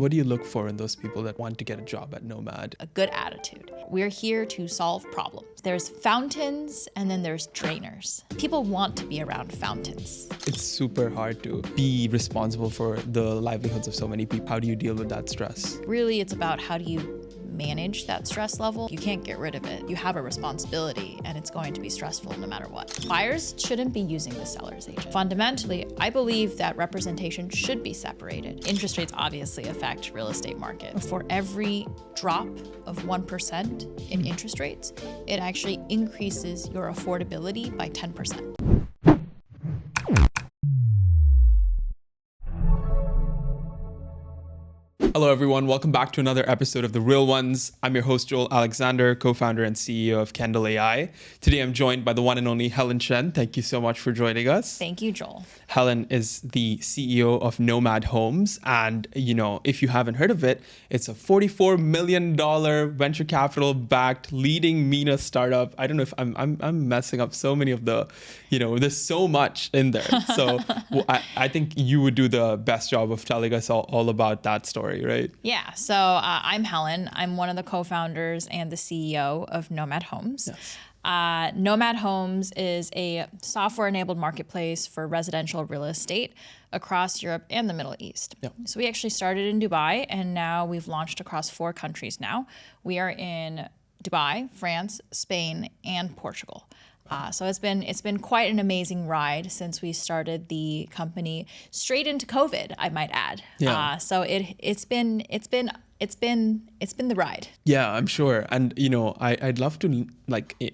What do you look for in those people that want to get a job at Nomad? A good attitude. We're here to solve problems. There's fountains and then there's drainers. People want to be around fountains. It's super hard to be responsible for the livelihoods of so many people. How do you deal with that stress? Really, it's about how do you manage that stress level. You can't get rid of it. You have a responsibility and it's going to be stressful no matter what. Buyers shouldn't be using the seller's agent. Fundamentally, I believe that representation should be separated. Interest rates obviously affect real estate markets. For every drop of 1% in interest rates, it actually increases your affordability by 10%. Hello, everyone. Welcome back to another episode of The Real Ones. I'm your host, Joel Alexander, co-founder and CEO of Kendal AI. Today, I'm joined by the one and only Helen Chen. Thank you so much for joining us. Thank you, Joel. Helen is the CEO of Nomad Homes. And, if you haven't heard of it, it's a $44 million venture capital backed leading MENA startup. I don't know if I'm messing up so many of the, there's so much in there. So I think you would do the best job of telling us all about that story, right? Yeah. So I'm Helen. I'm one of the co-founders and the CEO of Nomad Homes. Yes. Nomad Homes is a software-enabled marketplace for residential real estate across Europe and the Middle East. Yep. So we actually started in Dubai, and now we've launched across 4 countries now. We are in Dubai, France, Spain, and Portugal. So it's been quite an amazing ride since we started the company straight into COVID, I might add. Yeah. So it's been the ride. Yeah, I'm sure. And, I'd love to,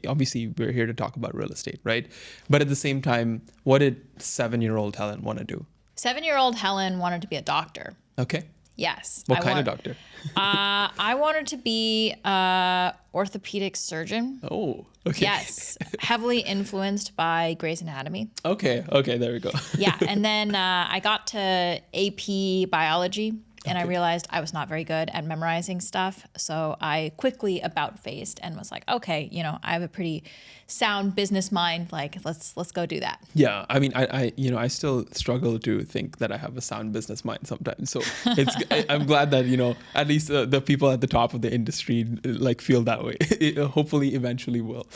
obviously we're here to talk about real estate, right? But at the same time, what did 7-year-old Helen want to do? 7-year-old Helen wanted to be a doctor. Okay. Yes. What kind of doctor? I wanted to be an orthopedic surgeon. Oh, okay. Yes. Heavily influenced by Grey's Anatomy. Okay, there we go. Yeah. And then I got to AP biology. And I realized I was not very good at memorizing stuff. So I quickly about-faced and was like, okay, I have a pretty sound business mind. Like, let's go do that. Yeah, I mean, I still struggle to think that I have a sound business mind sometimes. So I'm glad that, at least the people at the top of the industry feel that way. It hopefully eventually will.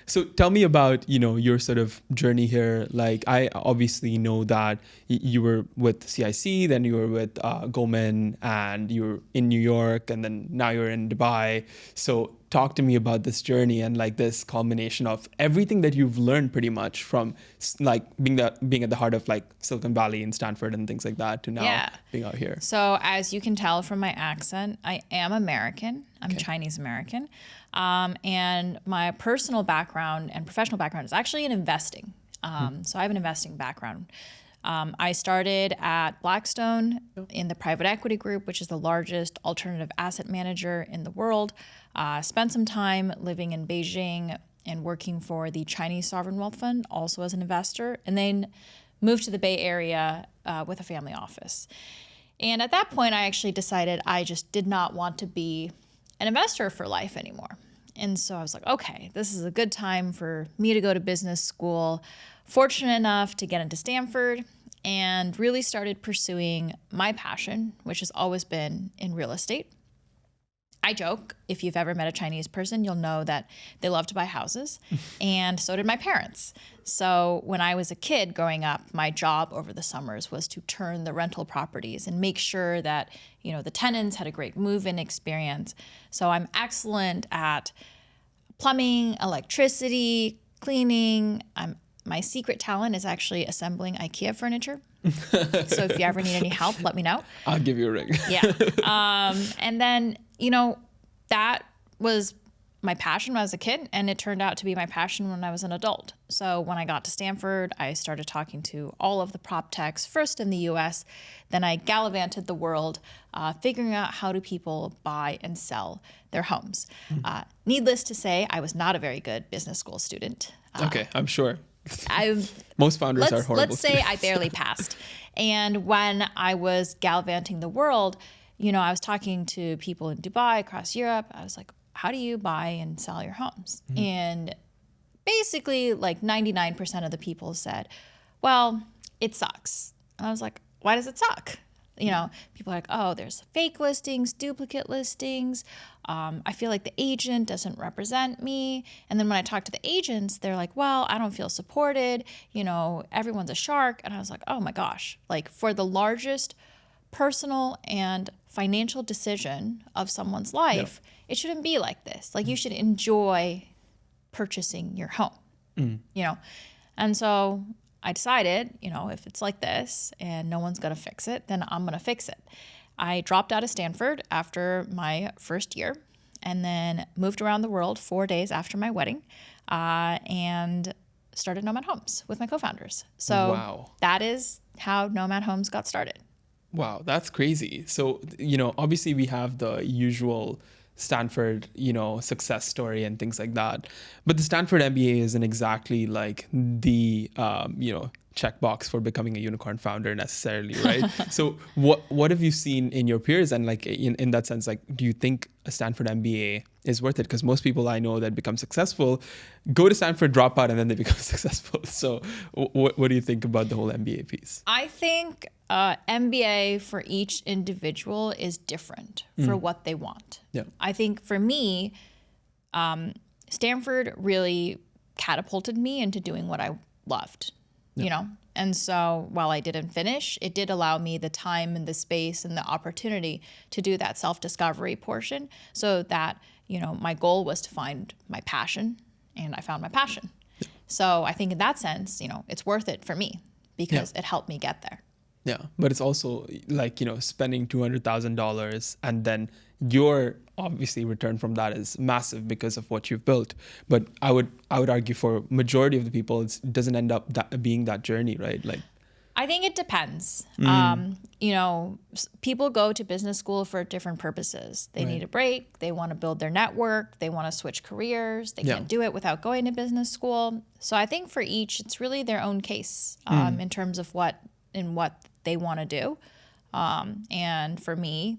So tell me about, your sort of journey here. I obviously know that you were with CIC, then you were with Goldman, and you're in New York, and then now you're in Dubai. So talk to me about this journey and this culmination of everything that you've learned pretty much from being at the heart of Silicon Valley and Stanford and things like that to now being out here. So as you can tell from my accent, I am American. I'm Chinese American. And my personal background and professional background is actually in investing. So I have an investing background. I started at Blackstone in the private equity group, which is the largest alternative asset manager in the world. Spent some time living in Beijing and working for the Chinese Sovereign Wealth Fund, also as an investor, and then moved to the Bay Area with a family office. And at that point, I actually decided I just did not want to be an investor for life anymore. And so I was like, okay, this is a good time for me to go to business school. Fortunate enough to get into Stanford and really started pursuing my passion, which has always been in real estate. I joke, if you've ever met a Chinese person, you'll know that they love to buy houses, and so did my parents. So when I was a kid growing up, my job over the summers was to turn the rental properties and make sure that, the tenants had a great move-in experience. So I'm excellent at plumbing, electricity, cleaning. My secret talent is actually assembling IKEA furniture. So if you ever need any help, let me know. I'll give you a ring. Yeah. And then, that was my passion when I was a kid, and it turned out to be my passion when I was an adult. So when I got to Stanford, I started talking to all of the prop techs, first in the US, then I gallivanted the world, figuring out how do people buy and sell their homes. Needless to say, I was not a very good business school student. Okay, I'm sure. Most founders are horrible. Let's say I barely passed. And when I was gallivanting the world, I was talking to people in Dubai, across Europe. I was like, how do you buy and sell your homes? Mm-hmm. And basically 99% of the people said, well, it sucks. And I was like, why does it suck? You know, people are like, oh, there's fake listings, duplicate listings. I feel like the agent doesn't represent me. And then when I talk to the agents, they're like, well, I don't feel supported. You know, everyone's a shark. And I was like, oh my gosh, like for the largest personal and financial decision of someone's life, it shouldn't be like this. Like you should enjoy purchasing your home, you know? And so I decided, you know, if it's like this and no one's going to fix it, then I'm going to fix it. I dropped out of Stanford after my first year and then moved around the world 4 days after my wedding and started Nomad Homes with my co-founders. So that is how Nomad Homes got started. Wow, that's crazy. So, you know, obviously we have the usual Stanford, you know, success story and things like that. But the Stanford MBA isn't exactly like the, you know, checkbox for becoming a unicorn founder necessarily, right? So what have you seen in your peers? And like in that sense, like, do you think a Stanford MBA is worth it? Because most people I know that become successful go to Stanford, drop out, and then they become successful. So what do you think about the whole MBA piece? I think MBA for each individual is different for what they want. Yeah. I think for me, Stanford really catapulted me into doing what I loved, you know? And so while I didn't finish, it did allow me the time and the space and the opportunity to do that self-discovery portion so that, you know, my goal was to find my passion, and I found my passion. Yeah. So I think in that sense, you know, it's worth it for me because it helped me get there. Yeah, but it's also like, you know, spending $200,000 and then your obviously return from that is massive because of what you've built. But I would argue for majority of the people, it doesn't end up being that journey, right? Like, I think it depends. You know, people go to business school for different purposes. They need a break. They want to build their network. They want to switch careers. They can't do it without going to business school. So I think for each, it's really their own case in terms of what they want to do. And for me,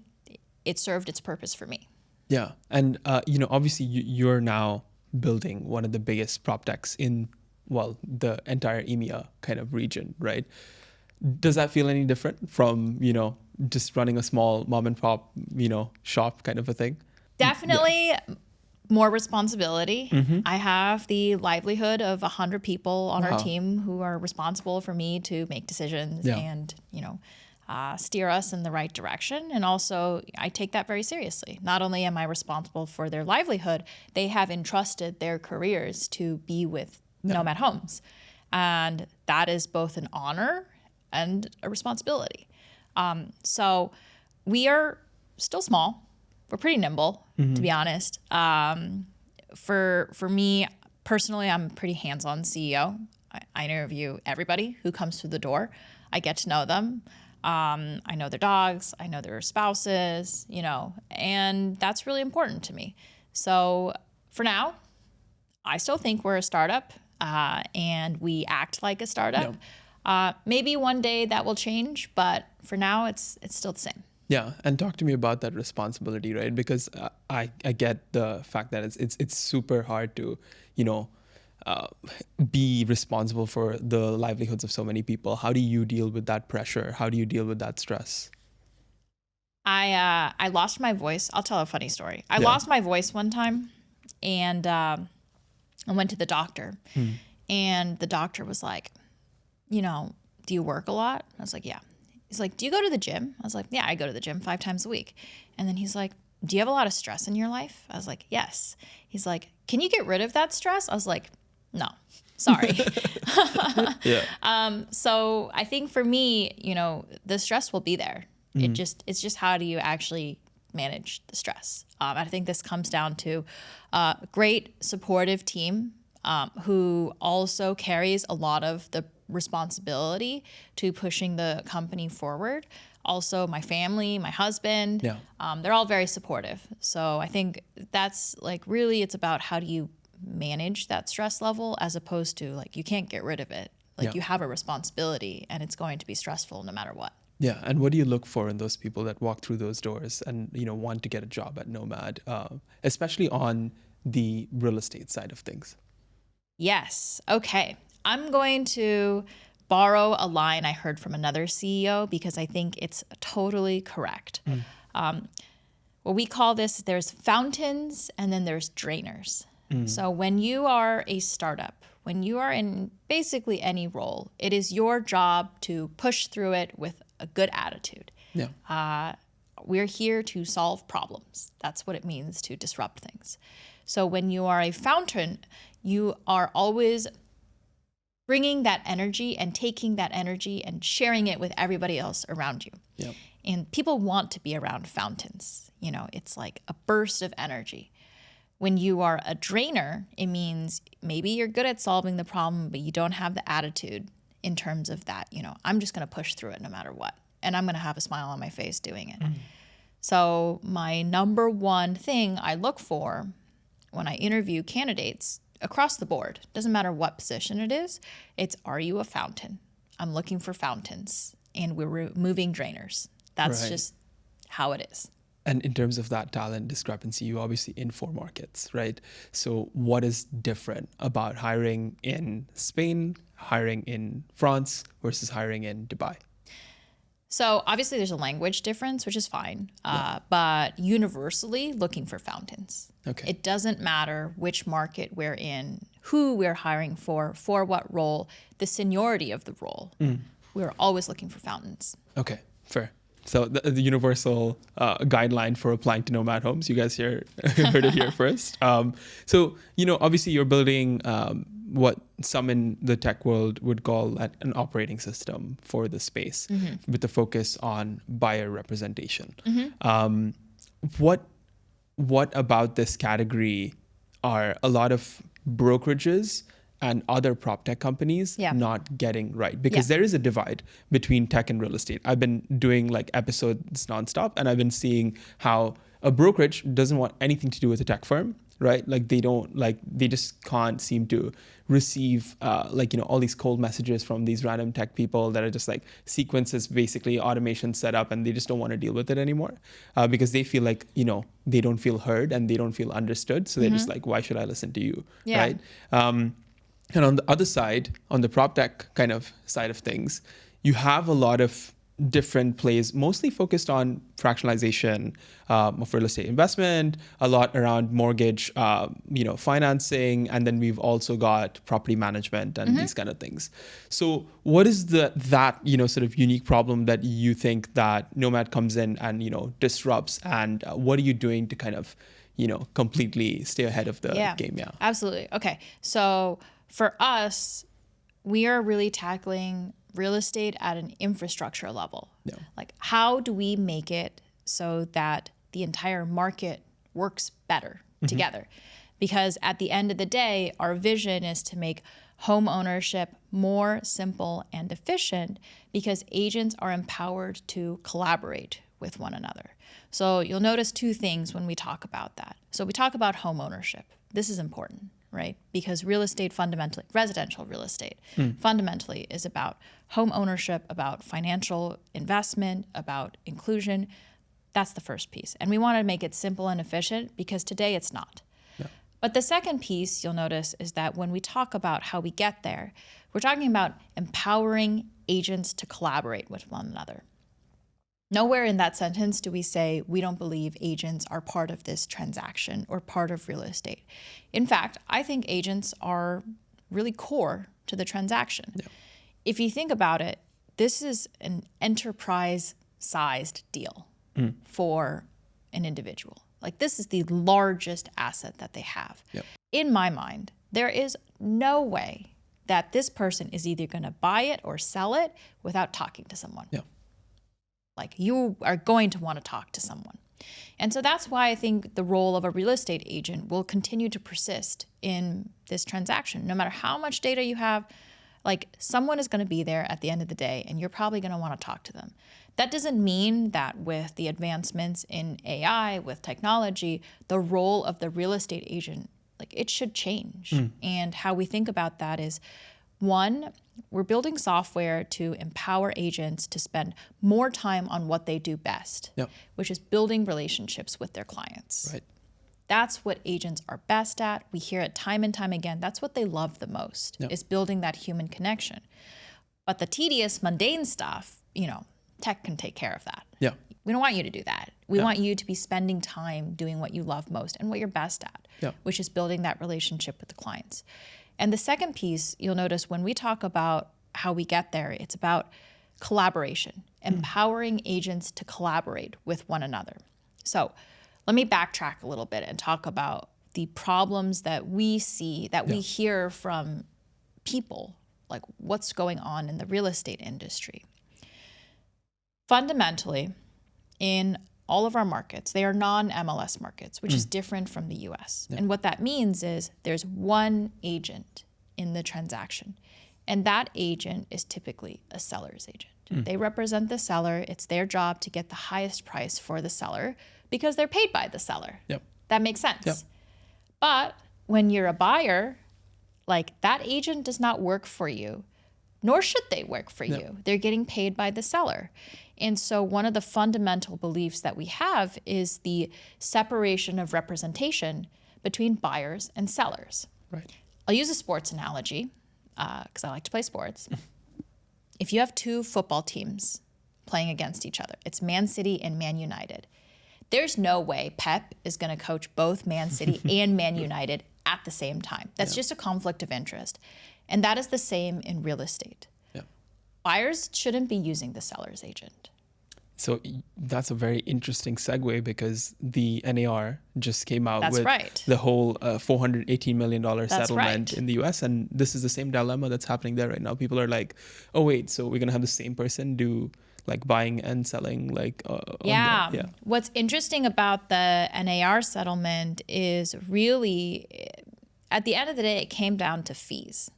it served its purpose for me. Yeah. And, you know, obviously you're now building one of the biggest prop techs in, well, the entire EMEA kind of region, right? Does that feel any different from, you know, just running a small mom and pop, you know, shop kind of a thing? Definitely more responsibility. I have the livelihood of 100 people on our team who are responsible for me to make decisions and, you know, steer us in the right direction. And also, I take that very seriously. Not only am I responsible for their livelihood, they have entrusted their careers to be with Nomad Homes. And that is both an honor and a responsibility. So we are still small. We're pretty nimble, to be honest. For me personally, I'm a pretty hands-on CEO. I interview everybody who comes through the door. I get to know them. I know their dogs. I know their spouses, you know, and that's really important to me. So for now, I still think we're a startup and we act like a startup. Maybe one day that will change, but for now, it's still the same. Yeah, and talk to me about that responsibility, right? Because I get the fact that it's super hard to, you know, be responsible for the livelihoods of so many people. How do you deal with that pressure? How do you deal with that stress? I lost my voice. I'll tell a funny story. I lost my voice one time, and I went to the doctor, and the doctor was like, you know, do you work a lot? I was like, yeah. He's like, do you go to the gym? I was like, yeah, I go to the gym 5 times a week. And then he's like, do you have a lot of stress in your life? I was like, yes. He's like, can you get rid of that stress? I was like, no, sorry. So I think for me, you know, the stress will be there. It's just how do you actually manage the stress? I think this comes down to a great supportive team who also carries a lot of the responsibility to pushing the company forward. Also, my family, my husband, they're all very supportive. So I think that's like really it's about how do you manage that stress level as opposed to like you can't get rid of it. Like you have a responsibility and it's going to be stressful no matter what. Yeah, and what do you look for in those people that walk through those doors and, you know, want to get a job at Nomad, especially on the real estate side of things? Yes. Okay. I'm going to borrow a line I heard from another CEO because I think it's totally correct. What we call this, there's fountains and then there's drainers. So when you are a startup, when you are in basically any role, it is your job to push through it with a good attitude. Yeah. We're here to solve problems. That's what it means to disrupt things. So when you are a fountain, you are always bringing that energy and taking that energy and sharing it with everybody else around you. Yep. And people want to be around fountains. You know, it's like a burst of energy. When you are a drainer, it means maybe you're good at solving the problem, but you don't have the attitude in terms of that, you know, I'm just going to push through it no matter what. And I'm going to have a smile on my face doing it. So my number one thing I look for when I interview candidates across the board, doesn't matter what position it is, it's, are you a fountain? I'm looking for fountains, and we're removing drainers. That's just how it is. And in terms of that talent discrepancy, you obviously in 4 markets, right? So what is different about hiring in Spain, hiring in France versus hiring in Dubai? So obviously there's a language difference, which is fine, but universally looking for fountains. Okay. It doesn't matter which market we're in, who we're hiring for what role, the seniority of the role. We're always looking for fountains. Okay, fair. So the universal guideline for applying to Nomad Homes, you guys heard it here first. So, you know, obviously you're building what some in the tech world would call an operating system for the space with the focus on buyer representation. What about this category are a lot of brokerages and other prop tech companies not getting right? Because there is a divide between tech and real estate. I've been doing like episodes nonstop, and I've been seeing how a brokerage doesn't want anything to do with a tech firm, right? Like they just can't seem to receive all these cold messages from these random tech people that are just like sequences, basically automation set up, and they just don't want to deal with it anymore because they feel like, you know, they don't feel heard and they don't feel understood. So they're just like, why should I listen to you, right? And on the other side, on the prop tech kind of side of things, you have a lot of different plays, mostly focused on fractionalization of real estate investment, a lot around mortgage, financing, and then we've also got property management and these kind of things. So, what is that sort of unique problem that you think that Nomad comes in and disrupts, and what are you doing to kind of completely stay ahead of the game? Yeah, absolutely. Okay, so for us, we are really tackling real estate at an infrastructure level. Like, how do we make it so that the entire market works better together? Because at the end of the day, our vision is to make home ownership more simple and efficient because agents are empowered to collaborate with one another. So you'll notice 2 things when we talk about that. So we talk about home ownership. This is important, right? Because real estate fundamentally, residential real estate, fundamentally is about home ownership, about financial investment, about inclusion. That's the first piece. And we want to make it simple and efficient because today it's not. But the second piece you'll notice is that when we talk about how we get there, we're talking about empowering agents to collaborate with one another. Nowhere in that sentence do we say we don't believe agents are part of this transaction or part of real estate. In fact, I think agents are really core to the transaction. If you think about it, this is an enterprise-sized deal for an individual. Like, this is the largest asset that they have. In my mind, there is no way that this person is either going to buy it or sell it without talking to someone. Like, you are going to want to talk to someone. And so that's why I think the role of a real estate agent will continue to persist in this transaction. No matter how much data you have, like, someone is going to be there at the end of the day, and you're probably going to want to talk to them. That doesn't mean that with the advancements in AI, with technology, the role of the real estate agent, like, it should change. And how we think about that is, 1, we're building software to empower agents to spend more time on what they do best, which is building relationships with their clients. That's what agents are best at. We hear it time and time again. That's what they love the most, is building that human connection. But the tedious, mundane stuff, tech can take care of that. Yeah. We don't want you to do that. We want you to be spending time doing what you love most and what you're best at, which is building that relationship with the clients. And the second piece, you'll notice when we talk about how we get there, it's about collaboration, empowering agents to collaborate with one another. So let me backtrack a little bit and talk about the problems that we see, that we hear from people, like what's going on in the real estate industry. Fundamentally, in all of our markets, they are non-MLS markets, which is different from the US. And what that means is there's one agent in the transaction, and that agent is typically a seller's agent. They represent the seller. It's their job to get the highest price for the seller because they're paid by the seller. That makes sense. But when you're a buyer, like that agent does not work for you, nor should they work for you. They're getting paid by the seller. And so one of the fundamental beliefs that we have is the separation of representation between buyers and sellers. Right. I'll use a sports analogy because I like to play sports. If you have two football teams playing against each other, it's Man City and Man United. There's no way Pep is going to coach both Man City and Man United at the same time. That's just a conflict of interest. And that is the same in real estate. Buyers shouldn't be using the seller's agent. So that's a very interesting segue because the NAR just came out with the whole $418 million settlement in the US. And this is the same dilemma that's happening there right now. People are like, oh, wait, so we're going to have the same person do like buying and selling like What's interesting about the NAR settlement is really, at the end of the day, it came down to fees.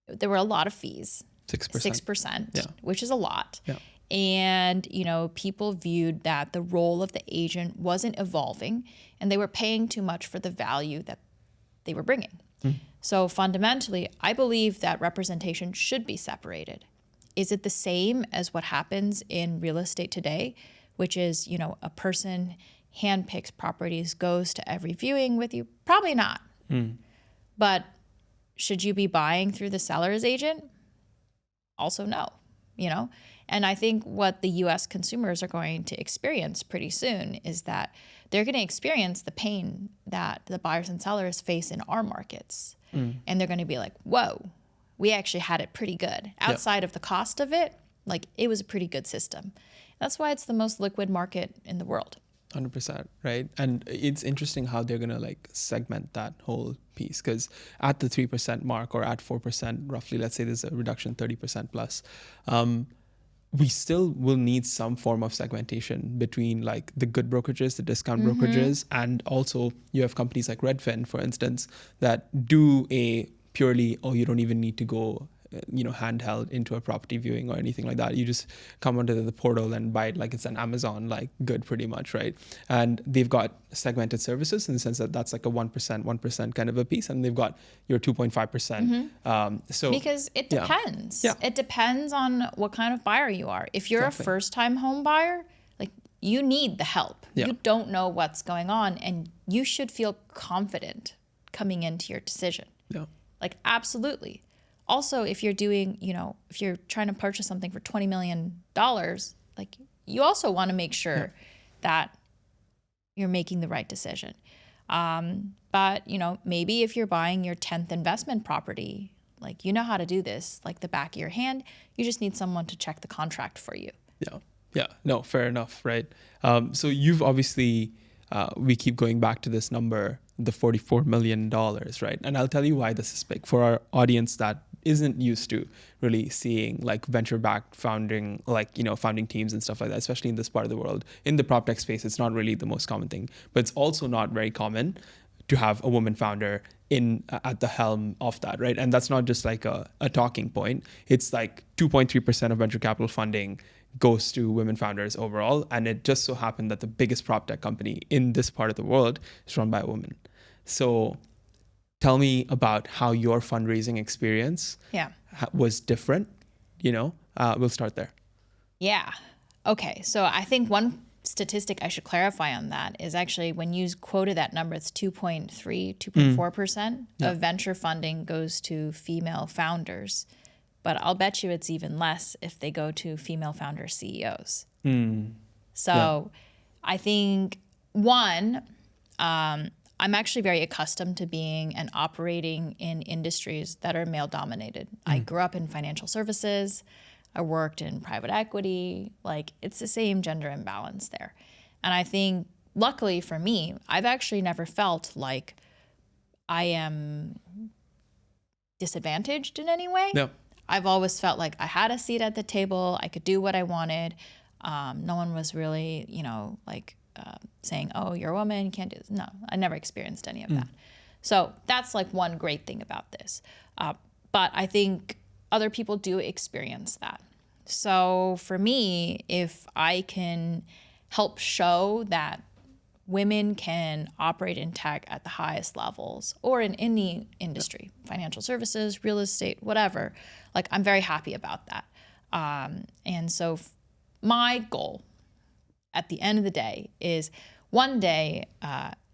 There were a lot of fees. 6%, which is a lot. And, people viewed that the role of the agent wasn't evolving and they were paying too much for the value that they were bringing. So fundamentally, I believe that representation should be separated. Is it the same as what happens in real estate today, which is, a person handpicks properties, goes to every viewing with you? Probably not. But should you be buying through the seller's agent? Also no, And I think what the US consumers are going to experience pretty soon is that they're going to experience the pain that the buyers and sellers face in our markets. And they're going to be like, whoa, we actually had it pretty good. Outside of the cost of it, like it was a pretty good system. That's why it's the most liquid market in the world. 100%, right? And it's interesting how they're going to like segment that whole piece because at the 3% mark or at 4% roughly, let's say there's a reduction 30% plus, we still will need some form of segmentation between like the good brokerages, the discount brokerages, and also you have companies like Redfin, for instance, that do a purely, you don't even need to go handheld into a property viewing or anything like that. You just come onto the portal and buy it like it's an Amazon, like good pretty much, right? And they've got segmented services in the sense that that's like a 1% kind of a piece. And they've got your 2.5%. So because it depends. It depends on what kind of buyer you are. If you're a first-time home buyer, like you need the help. You don't know what's going on and you should feel confident coming into your decision. Like absolutely. Also, if you're doing, if you're trying to purchase something for $20 million, like you also want to make sure that you're making the right decision. But, maybe if you're buying your 10th investment property, like you know how to do this, like the back of your hand, you just need someone to check the contract for you. No, fair enough, right? So you've obviously, we keep going back to this number, the $44 million, right? And I'll tell you why this is big for our audience that isn't used to really seeing like venture-backed founding, founding teams and stuff like that, especially in this part of the world. In the prop tech space, it's not really the most common thing, but it's also not very common to have a woman founder at the helm of that, right? And that's not just like a talking point. It's like 2.3% of venture capital funding goes to women founders overall. And it just so happened that the biggest prop tech company in this part of the world is run by a woman. So tell me about how your fundraising experience was different. We'll start there. Yeah. Okay. So I think one statistic I should clarify on that is actually when you quoted that number, it's 2.4% of venture funding goes to female founders. but I'll bet you it's even less if they go to female founder CEOs. So I think, one, I'm actually very accustomed to being and operating in industries that are male dominated. I grew up in financial services. I worked in private equity. Like, it's the same gender imbalance there. And I think, luckily for me, I've actually never felt like I am disadvantaged in any way. Yeah. I've always felt like I had a seat at the table. I could do what I wanted. No one was really, saying, oh, you're a woman, you can't do this. No, I never experienced any of that. So that's like one great thing about this. But I think other people do experience that. So for me, if I can help show that women can operate in tech at the highest levels or in any industry, financial services, real estate, whatever, like, I'm very happy about that. And so my goal at the end of the day is one day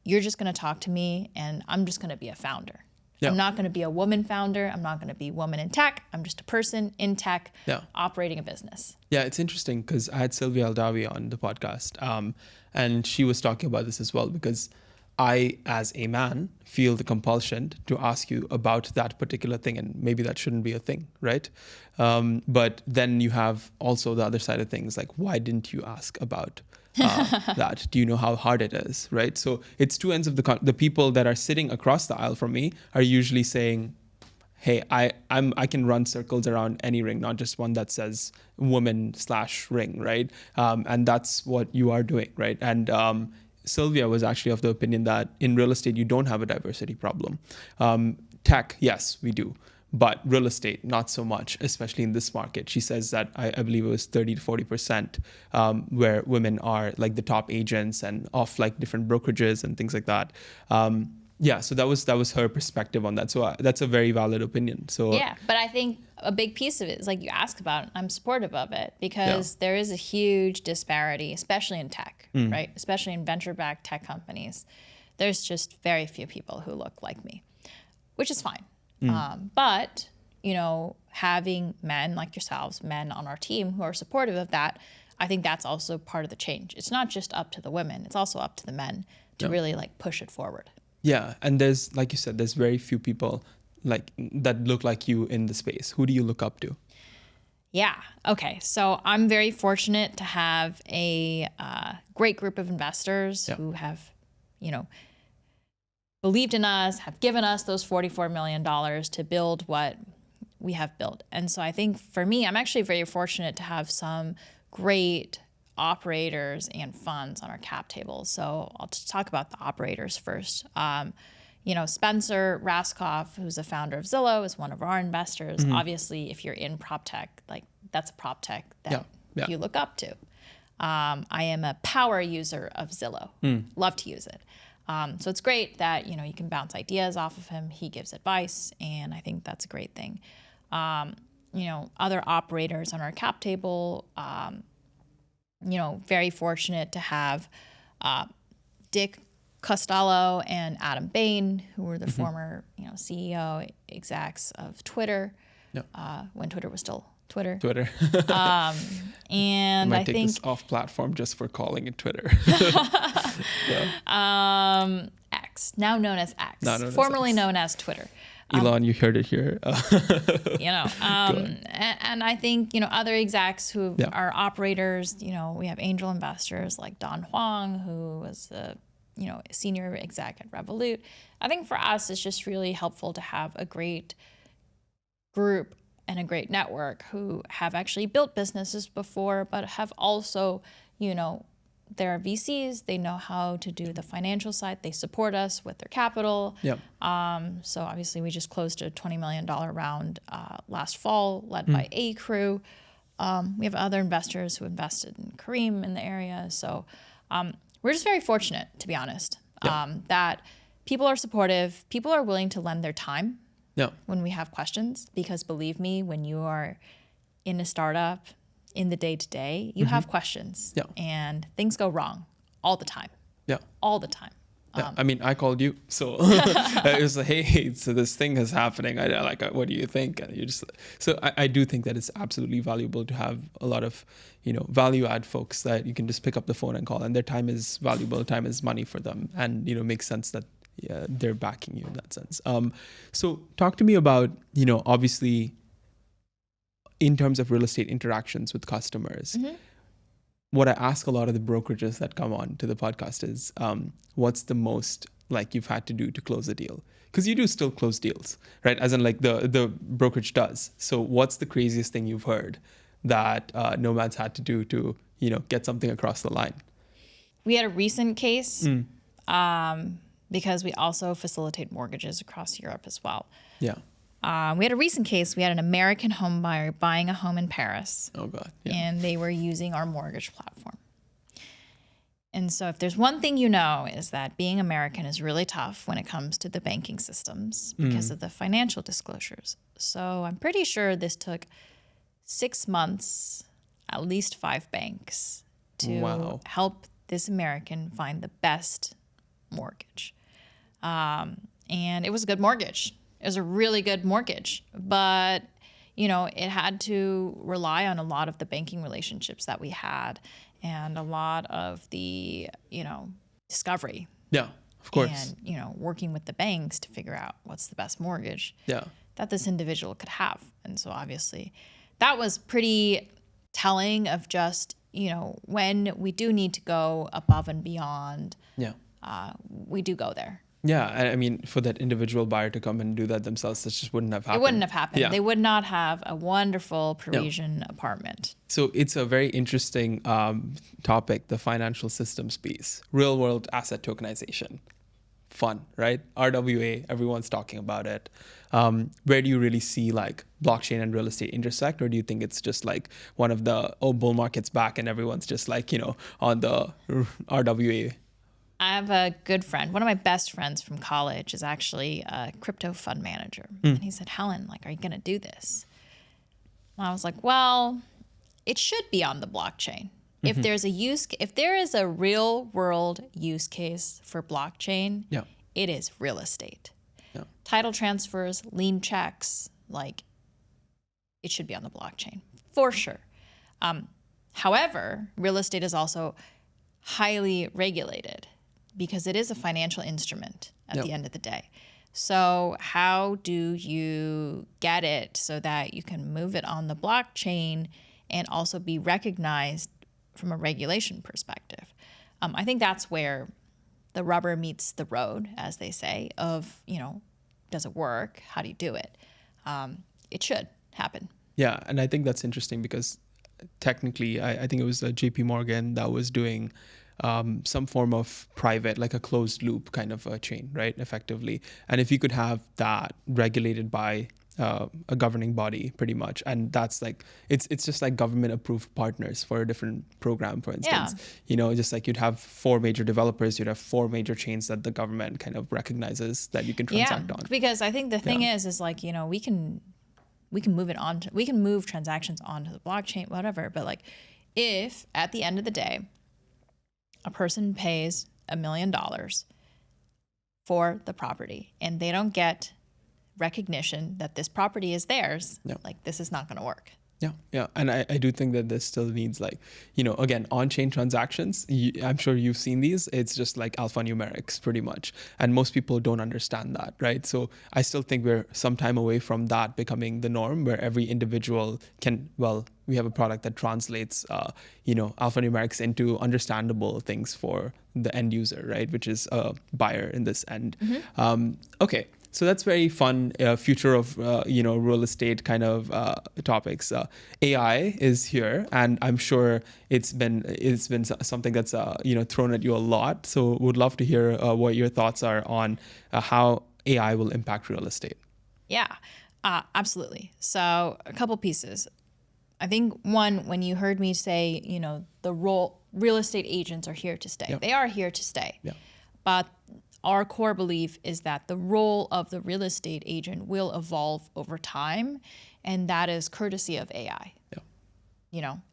you're just going to talk to me and I'm just going to be a founder. Yeah. I'm not going to be a woman founder. I'm not going to be woman in tech. I'm just a person in tech operating a business. Yeah, it's interesting because I had Sylvia Aldawi on the podcast and she was talking about this as well, because I, as a man, feel the compulsion to ask you about that particular thing, and maybe that shouldn't be a thing, right? But then you have also the other side of things, like, why didn't you ask about that? Do you know how hard it is, right? So it's two ends of the people that are sitting across the aisle from me are usually saying, hey, I can run circles around any ring, not just one that says woman/ring, right? And that's what you are doing, right? And Sylvia was actually of the opinion that in real estate, you don't have a diversity problem. Tech, yes, we do. But real estate, not so much, especially in this market. She says that I believe it was 30 to 40% where women are like the top agents and off like different brokerages and things like that. So that was her perspective on that. So that's a very valid opinion. So yeah, but I think a big piece of it is, like you ask about, I'm supportive of it because there is a huge disparity, especially in tech, right? Especially in venture-backed tech companies. There's just very few people who look like me, which is fine. But, having men like yourselves, men on our team who are supportive of that, I think that's also part of the change. It's not just up to the women, it's also up to the men to really like push it forward. Yeah, and there's, like you said, there's very few people like that look like you in the space. Who do you look up to? Yeah. Okay. So I'm very fortunate to have a great group of investors who have, believed in us, have given us those $44 million to build what we have built. And so I think for me, I'm actually very fortunate to have some great operators and funds on our cap table. So I'll just talk about the operators first. Spencer Raskoff, who's the founder of Zillow, is one of our investors. Obviously, if you're in prop tech, like, that's a prop tech that you look up to. I am a power user of Zillow. Love to use it. So it's great that, you can bounce ideas off of him. He gives advice, and I think that's a great thing. Other operators on our cap table, very fortunate to have Dick Costello and Adam Bain, who were the former, CEO execs of Twitter, when Twitter was still Twitter. And I think this off platform just for calling it Twitter. X, now known as X, formerly known as Twitter. Elon, you heard it here. And I think, other execs who are operators, we have angel investors like Don Huang, who was a senior exec at Revolut. I think for us, it's just really helpful to have a great group and a great network who have actually built businesses before, but have also, they're VCs. They know how to do the financial side. They support us with their capital. So obviously we just closed a $20 million round last fall, led by A Crew. We have other investors who invested in Kareem in the area. So we're just very fortunate, to be honest, that people are supportive. People are willing to lend their time when we have questions, because believe me, when you are in a startup, in the day-to-day, you have questions and things go wrong all the time. All the time. Yeah, I mean, I called you, so it was like, hey, so this thing is happening. I like, what do you think? And you just, so I do think that it's absolutely valuable to have a lot of, value add folks that you can just pick up the phone and call, and their time is valuable. Time is money for them, and makes sense that they're backing you in that sense. So talk to me about, obviously, in terms of real estate interactions with customers. Mm-hmm. What I ask a lot of the brokerages that come on to the podcast is, what's the most like you've had to do to close a deal? Because you do still close deals, right? As in like the brokerage does. So what's the craziest thing you've heard that Nomad's had to do to, get something across the line? We had a recent case because we also facilitate mortgages across Europe as well. Yeah. We had a recent case. We had an American home buyer buying a home in Paris. Oh, God. Yeah. And they were using our mortgage platform. And so if there's one thing is that being American is really tough when it comes to the banking systems because of the financial disclosures. So I'm pretty sure this took 6 months, at least 5 banks to help this American find the best mortgage. And it was a good mortgage. It was a really good mortgage, but it had to rely on a lot of the banking relationships that we had and a lot of the, discovery. Yeah, of course. And, working with the banks to figure out what's the best mortgage that this individual could have. And so obviously that was pretty telling of just, when we do need to go above and beyond, we do go there. Yeah, I mean, for that individual buyer to come and do that themselves, this just wouldn't have happened. It wouldn't have happened. Yeah. They would not have a wonderful Parisian apartment. So it's a very interesting topic, the financial systems piece, real world asset tokenization. Fun, right? RWA, everyone's talking about it. Where do you really see like blockchain and real estate intersect? Or do you think it's just like one of the, bull market's back and everyone's just like, on the RWA? I have a good friend. One of my best friends from college is actually a crypto fund manager. And he said, Helen, like, are you going to do this? And I was like, well, it should be on the blockchain. If there is a real world use case for blockchain, it is real estate. Yeah. Title transfers, lien checks, like it should be on the blockchain for sure. However, real estate is also highly regulated because it is a financial instrument at the end of the day. So how do you get it so that you can move it on the blockchain and also be recognized from a regulation perspective? I think that's where the rubber meets the road, as they say, of, does it work? How do you do it? It should happen. Yeah, and I think that's interesting because technically, I think it was JP Morgan that was doing some form of private, like a closed loop kind of a chain, right? Effectively. And if you could have that regulated by a governing body pretty much, and that's like, it's just like government approved partners for a different program, for instance. Just like you'd have 4 major developers, you'd have 4 major chains that the government kind of recognizes that you can transact on. Because I think the thing is like, we can move it on, we can move transactions onto the blockchain, whatever. But like, if at the end of the day, a person pays $1 million for the property and they don't get recognition that this property is theirs, like this is not going to work. Yeah. And I do think that this still needs like, again, on-chain transactions. I'm sure you've seen these. It's just like alphanumerics pretty much. And most people don't understand that, right? So I still think we're some time away from that becoming the norm where every individual can, we have a product that translates, alphanumerics into understandable things for the end user, right? Which is a buyer in this end. Okay. So that's very fun, future of, real estate kind of topics. AI is here, and I'm sure it's been something that's, thrown at you a lot. So would love to hear what your thoughts are on how AI will impact real estate. Yeah, absolutely. So a couple pieces. I think one, when you heard me say, the real estate agents are here to stay. They are here to stay. But our core belief is that the role of the real estate agent will evolve over time, and that is courtesy of AI.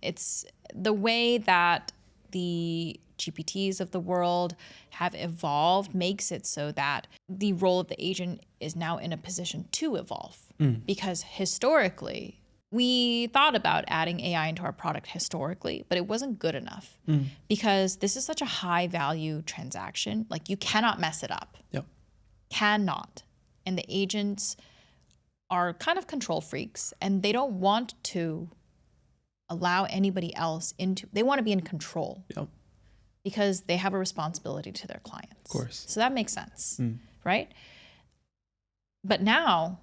It's the way that the GPTs of the world have evolved makes it so that the role of the agent is now in a position to evolve. Because historically, we thought about adding AI into our product historically, but it wasn't good enough because this is such a high value transaction. Like you cannot mess it up. Yep. Cannot. And the agents are kind of control freaks and they don't want to allow anybody else into, they want to be in control. Yep. Because they have a responsibility to their clients. Of course. So that makes sense, right? But now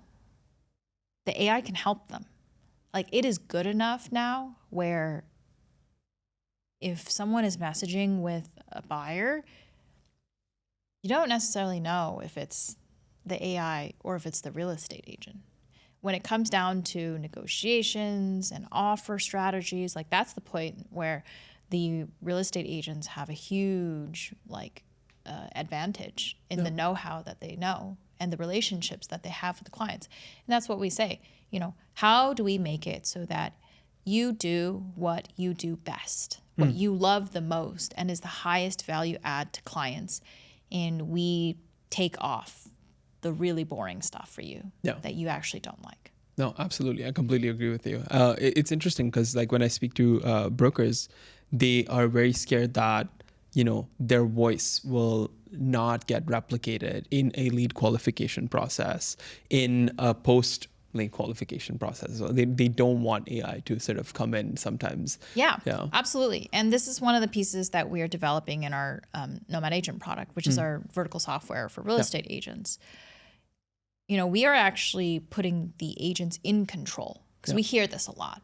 the AI can help them. Like it is good enough now where if someone is messaging with a buyer, you don't necessarily know if it's the AI or if it's the real estate agent. When it comes down to negotiations and offer strategies, like that's the point where the real estate agents have a huge advantage in the know-how that they know and the relationships that they have with the clients. And that's what we say, how do we make it so that you do what you do best, what you love the most and is the highest value add to clients, and we take off the really boring stuff for you that you actually don't like. No, absolutely. I completely agree with you. It's interesting because when I speak to brokers, they are very scared that, their voice will not get replicated in a lead qualification process, in a post lead qualification process. So they don't want AI to sort of come in sometimes. Yeah, absolutely. And this is one of the pieces that we are developing in our Nomad Agent product, which is our vertical software for real estate agents. We are actually putting the agents in control because we hear this a lot.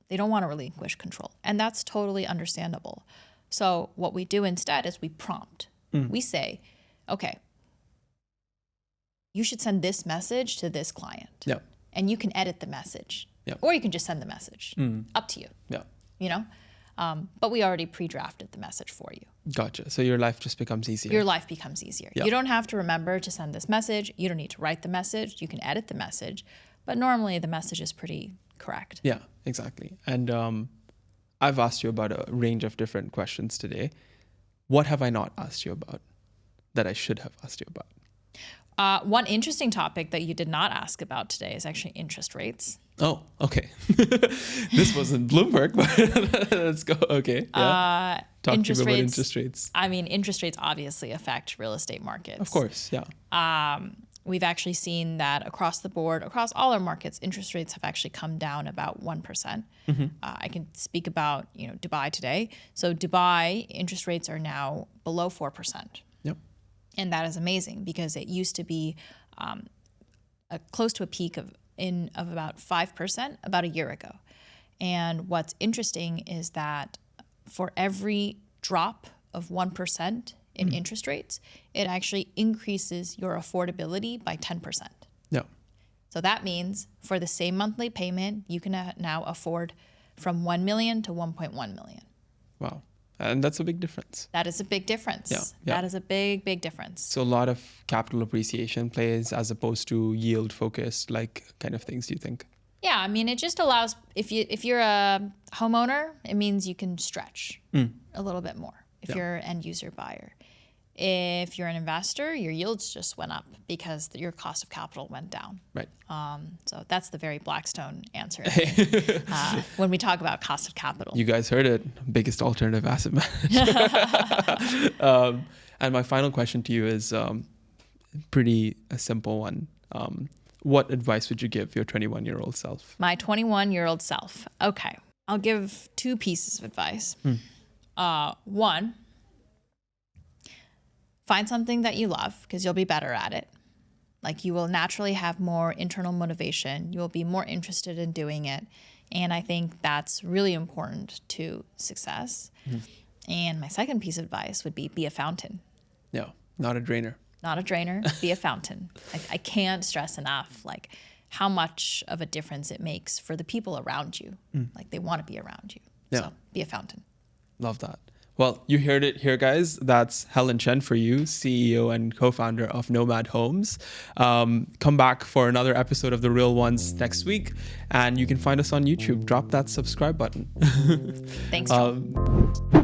They don't want to relinquish control. And that's totally understandable. So what we do instead is we prompt. We say, okay, you should send this message to this client. Yeah. And you can edit the message. Yeah. Or you can just send the message. Up to you. Yeah. But we already pre-drafted the message for you. Gotcha. So your life just becomes easier. Your life becomes easier. Yeah. You don't have to remember to send this message. You don't need to write the message. You can edit the message. But normally the message is pretty correct. Yeah, exactly. And I've asked you about a range of different questions today. What have I not asked you about that I should have asked you about? One interesting topic that you did not ask about today is actually interest rates. Oh, okay. This wasn't Bloomberg, but let's go. Okay. Yeah. Talk to me about interest rates. I mean, interest rates obviously affect real estate markets. Of course, yeah. We've actually seen that across the board, across all our markets, interest rates have actually come down about 1%. I can speak about Dubai today. So Dubai interest rates are now below 4%. Yep. And that is amazing because it used to be close to a peak of about 5% about a year ago. And what's interesting is that for every drop of 1% in interest rates, it actually increases your affordability by 10%. Yeah. So that means for the same monthly payment, you can now afford from 1 million to 1.1 million. Wow. And that's a big difference. That is a big difference. Yeah. That is a big, big difference. So a lot of capital appreciation plays as opposed to yield focused kind of things, do you think? Yeah, I mean, it just allows, if you're a homeowner, it means you can stretch a little bit more if you're an end user buyer. If you're an investor, your yields just went up because your cost of capital went down. Right. So that's the very Blackstone answer, I think, when we talk about cost of capital. You guys heard it. Biggest alternative asset manager. And my final question to you is pretty a simple one. What advice would you give your 21-year-old self? My 21-year-old self. Okay. I'll give two pieces of advice. One, find something that you love because you'll be better at it. Like you will naturally have more internal motivation. You will be more interested in doing it. And I think that's really important to success. And my second piece of advice would be a fountain. No, not a drainer. Not a drainer, be a fountain. I can't stress enough how much of a difference it makes for the people around you. Like they want to be around you. Yeah. So be a fountain. Love that. Well, you heard it here, guys. That's Helen Chen for you, CEO and co-founder of Nomad Homes. Come back for another episode of The Real Ones next week. And you can find us on YouTube. Drop that subscribe button. Thanks, Joel.